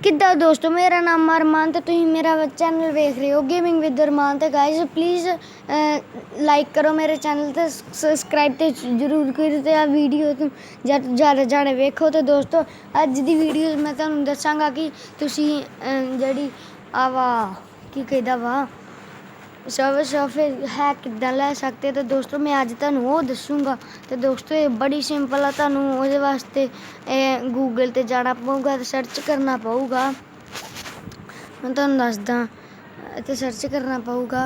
ਕਿੱਦਾਂ ਦੋਸਤੋ, ਮੇਰਾ ਨਾਮ ਅਰਮਾਨ ਤੇ ਤੁਸੀਂ ਮੇਰਾ ਚੈਨਲ ਵੇਖ ਰਹੇ ਹੋ ਗੇਮਿੰਗ ਵਿਦ ਅਰਮਾਨ। ਤੇ ਗਾਇਜ਼ ਪਲੀਜ਼ ਲਾਈਕ ਕਰੋ ਮੇਰੇ ਚੈਨਲ ਤੇ ਸਬਸਕ੍ਰਾਈਬ ਤੇ ਜ਼ਰੂਰ ਕਰੋ ਤੇ ਆ ਵੀਡੀਓ ਤੋਂ ਜ਼ਿਆਦਾ ਜਾਣੇ ਵੇਖੋ। ਤੇ ਦੋਸਤੋ ਅੱਜ ਦੀ ਵੀਡੀਓ ਮੈਂ ਤੁਹਾਨੂੰ ਦੱਸਾਂਗਾ ਕਿ ਤੁਸੀਂ ਜਿਹੜੀ ਆਵਾ ਕੀ ਕਹਿੰਦਾ ਵਾ ਸੋਫੇ ਹੈ ਕਿੱਦਾਂ ਲੈ ਸਕਦੇ। तो दोस्तों मैं अज तुहानू वो दसूँगा। तो दोस्तों ये बड़ी सिंपल है, तुहानू उहदे वास्ते गूगल ते जाना पऊगा ते सर्च करना पऊगा। मैं तुहानू दसदा इत्थे सर्च करना पऊगा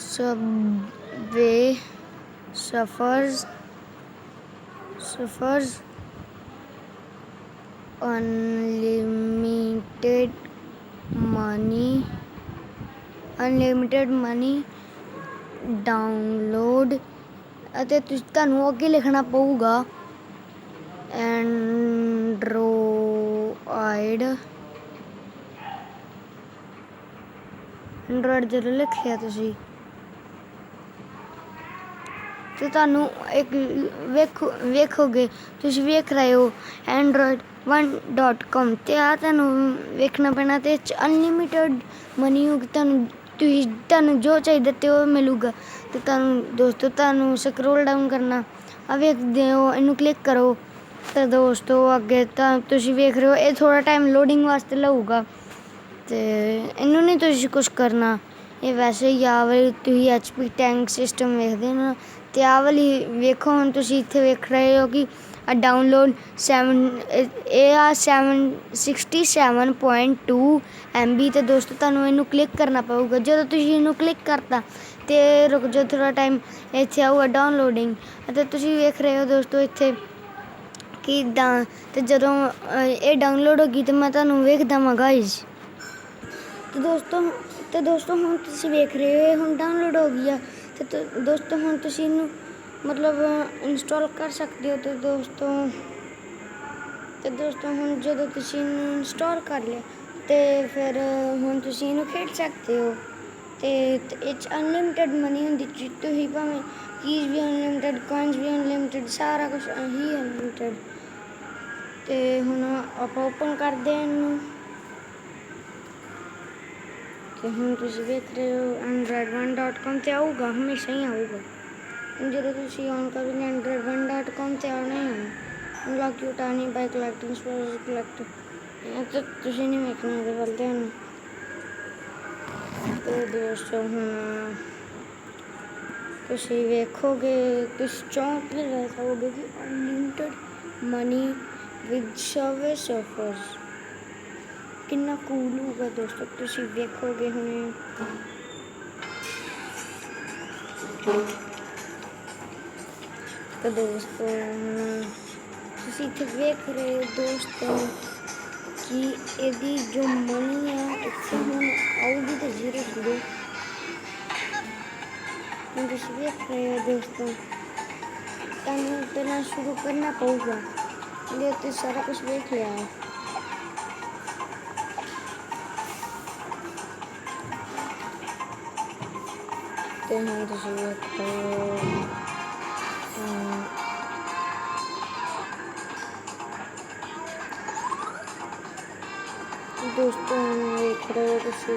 subway surfers unlimited money download ਅਤੇ ਤੁਹਾਨੂੰ ਅੱਗੇ ਲਿਖਣਾ ਪਊਗਾ ਐਂਡਰੋਇਡ ਜਦੋਂ ਲਿਖਿਆ ਤੁਸੀਂ ਤੇ ਤੁਹਾਨੂੰ ਇੱਕ ਵੇਖੋਗੇ ਤੁਸੀਂ ਵੇਖ ਰਹੇ ਹੋ android1.com ਤੇ ਆ ਤੁਹਾਨੂੰ ਵੇਖਣਾ ਪੈਣਾ ਤੇ ਅਨਲਿਮਿਟਡ ਮਨੀ ਹੋਊਗੀ। ਤੁਹਾਨੂੰ ਜੋ ਚਾਹੀਦਾ ਤੇ ਉਹ ਮਿਲੂਗਾ। ਤੇ ਤੁਹਾਨੂੰ ਦੋਸਤੋ ਤੁਹਾਨੂੰ ਸਕਰੋਲ ਡਾਊਨ ਕਰਨਾ ਆ ਵੇਖਦੇ ਹੋ, ਇਹਨੂੰ ਕਲਿੱਕ ਕਰੋ ਤੇ ਦੋਸਤੋ ਅੱਗੇ ਤਾਂ ਤੁਸੀਂ ਵੇਖ ਰਹੇ ਹੋ ਇਹ ਥੋੜਾ ਟਾਈਮ ਲੋਡਿੰਗ ਵਾਸਤੇ ਲਊਗਾ। ਤੇ ਇਹਨੂੰ ਨਹੀਂ ਤੁਸੀਂ ਕੁਛ ਕਰਨਾ, ਇਹ ਵੈਸੇ ਹੀ ਆ ਵਾਲੀ ਤੁਸੀਂ HP ਟੈਂਕ ਸਿਸਟਮ ਵੇਖਦੇ ਹੋ ਨਾ ਤੇ ਆ ਵਾਲੀ ਵੇਖੋ। ਹੁਣ ਤੁਸੀਂ ਇੱਥੇ ਵੇਖ ਰਹੇ ਹੋ ਕਿ डाउनलोड 767.2 MB। तो दोस्तों तुहानू इनू क्लिक करना पऊगा। जो तुसीं इनू क्लिक करता तो रुक जाओ थोड़ा टाइम, इत्थे आऊगा डाउनलोडिंग। तो तुसीं वेख रहे हो दोस्तों इत्थे कि तो जदों ये डाउनलोड होगी तो मैं तुहानू वेख देवां गाइज। तो दोस्तों हुण तुसीं वेख रहे हो हुण डाउनलोड हो गई है। तो दोस्तों हुण तुसीं इनू मतलब इंस्टॉल कर सकते हो। तो दोस्तों हुण जदों तुसीं इंस्टॉल कर लिया तो फिर हुण तुसीं इनू खेड सकते हो। तो इस अनलिमिटेड मनी होंदी, तुसीं भावें कीज भी अनलिमिटेड, कॉइन्स भी अनलिमिटेड, सारा कुछ ही अनलिमिटेड। तो हुण आपां ओपन करदे हां इनू। तो हुण तुसीं वेख रहे हो android1.com ते आऊगा, हमेशा ही आऊगा। ਜਦੋਂ ਤੁਸੀਂ ਔਨ ਕਰੋਗੇ android1.com ਤੇ ਆਉਣਾ ਹੀ ਆਉਣਾ। ਅਨਲੌਕ ਯੂ ਟਾਨੀ ਬਾਈ ਕਲੈਕਟਿੰਗ ਸਪੋਰਟਸ ਕਲੈਕਟ ਤੇ ਤੁਸੀਂ ਨਹੀਂ ਵੇਖਣਾ ਇਹਦੇ ਵੱਲ ਧਿਆਨ। ਤੇ ਦੋਸਤੋ ਹੁਣ ਤੁਸੀਂ ਵੇਖੋਗੇ ਤੁਸੀਂ ਚੌਂਕ ਤੇ ਰਹਿ ਸਕੋਗੇ ਕਿ unlimited money with service offers ਕਿੰਨਾ ਕੂਲ ਹੋਊਗਾ। ਦੋਸਤੋ ਤੁਸੀਂ ਵੇਖੋਗੇ ਹੁਣੇ। तो दोस्तों तुसीं इत्थे वेख रहे हो दोस्तों कि यदि जो मनी है इत्थे हुण आऊगी तो 0 तुसीं वेख रहे हो दोस्तों। तुहानूं पहलां शुरू करना पऊगा, ये तो सारा कुछ वेख लिया है। तो हुण तुसीं वेखो दोस्तों देख रहे हो तुसीं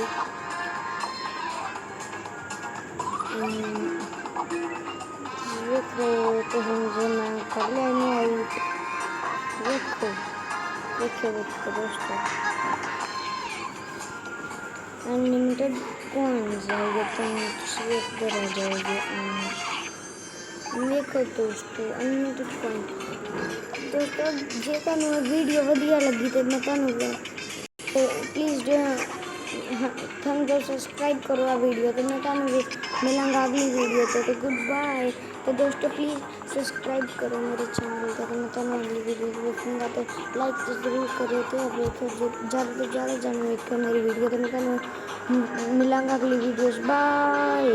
देख रहे हो। तो हम जो मैं कर लिया नहीं आई देखो दोस्तों अनलिमिटेड कॉइन्स आएगा तो देखते रह जाओगे। देखो दोस्तों अनलिमिटेड कॉइन। दोस्तों जे तुहानू वीडियो वधिया लगी तो मैं तुहानू प्लीज़ थम्स अप सब्सक्राइब करो आ वीडियो। तो मैं तुहानू मिलांगा अगली वीडियो तो गुड बाय। तो दोस्तों प्लीज़ सब्सक्राइब करो मेरे चैनल को। तो मैं तुहानू अगली वीडियो देखूँगा तो लाइक तो जरूर करो। तो देखो ज़्यादा तो ज़्यादा जाने देखो मेरी वीडियो। तो मैं तुहानू मिलांगा अगली वीडियोस। बाय।